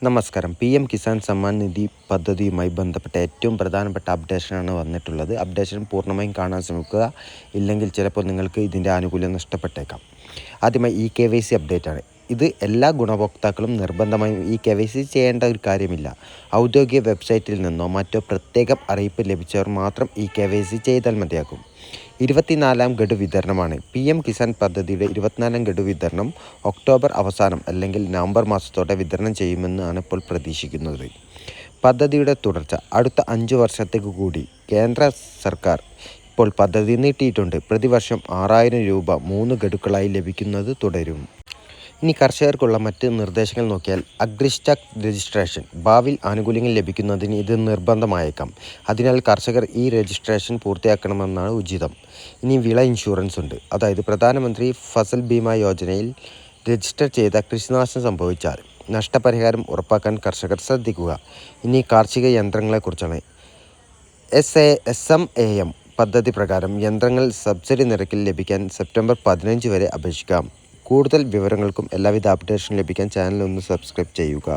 നമസ്കാരം. PM കിസാൻ സമ്മാൻ നിധി പദ്ധതിയുമായി ബന്ധപ്പെട്ട ഏറ്റവും പ്രധാനപ്പെട്ട അപ്ഡേഷനാണ് വന്നിട്ടുള്ളത്. അപ്ഡേഷൻ പൂർണ്ണമായും കാണാൻ ശ്രമിക്കുക. ഇല്ലെങ്കിൽ ചിലപ്പോൾ നിങ്ങൾക്ക് ഇതിൻ്റെ ആനുകൂല്യം നഷ്ടപ്പെട്ടേക്കാം. ആദ്യമായി KYC അപ്ഡേറ്റാണ്. ഇത് എല്ലാ ഗുണഭോക്താക്കളും നിർബന്ധമായും KYC ചെയ്യേണ്ട ഒരു കാര്യമില്ല. ഔദ്യോഗിക വെബ്സൈറ്റിൽ നിന്നോ മറ്റോ പ്രത്യേകം അറിയിപ്പ് ലഭിച്ചവർ മാത്രം KYC ചെയ്താൽ മതിയാകും. 24ാം ഗഡു വിതരണമാണ്. PM കിസാൻ പദ്ധതിയുടെ 24ാം ഗഡു വിതരണം ഒക്ടോബർ അവസാനം അല്ലെങ്കിൽ നവംബർ മാസത്തോടെ വിതരണം ചെയ്യുമെന്നാണ് ഇപ്പോൾ പ്രതീക്ഷിക്കുന്നത്. പദ്ധതിയുടെ തുടർച്ച അടുത്ത 5 വർഷത്തേക്ക് കൂടി കേന്ദ്ര സർക്കാർ ഇപ്പോൾ പദ്ധതി നീട്ടിയിട്ടുണ്ട്. പ്രതിവർഷം 6000 രൂപ 3 ഗഡുക്കളായി ലഭിക്കുന്നത് തുടരും. ഇനി കർഷകർക്കുള്ള മറ്റ് നിർദ്ദേശങ്ങൾ നോക്കിയാൽ അഗ്രിസ്റ്റാക്ക് രജിസ്ട്രേഷൻ. ഭാവിയിൽ ആനുകൂല്യങ്ങൾ ലഭിക്കുന്നതിന് ഇത് നിർബന്ധമായേക്കാം. അതിനാൽ കർഷകർ ഈ രജിസ്ട്രേഷൻ പൂർത്തിയാക്കണമെന്നാണ് ഉചിതം. ഇനി വിള ഇൻഷുറൻസ് ഉണ്ട്. അതായത് പ്രധാനമന്ത്രി ഫസൽ ബീമ യോജനയിൽ രജിസ്റ്റർ ചെയ്ത കൃഷിനാശം സംഭവിച്ചാൽ നഷ്ടപരിഹാരം ഉറപ്പാക്കാൻ കർഷകർ ശ്രദ്ധിക്കുക. ഇനി കാർഷിക യന്ത്രങ്ങളെക്കുറിച്ചാണ്. SMAM പദ്ധതി പ്രകാരം യന്ത്രങ്ങൾ സബ്സിഡി നിരക്കിൽ ലഭിക്കാൻ സെപ്റ്റംബർ 15 വരെ അപേക്ഷിക്കാം. കൂടുതൽ വിവരങ്ങൾക്കും എല്ലാവിധ അപ്ഡേഷനും ലഭിക്കാൻ ചാനൽ ഒന്ന് സബ്സ്ക്രൈബ് ചെയ്യുക.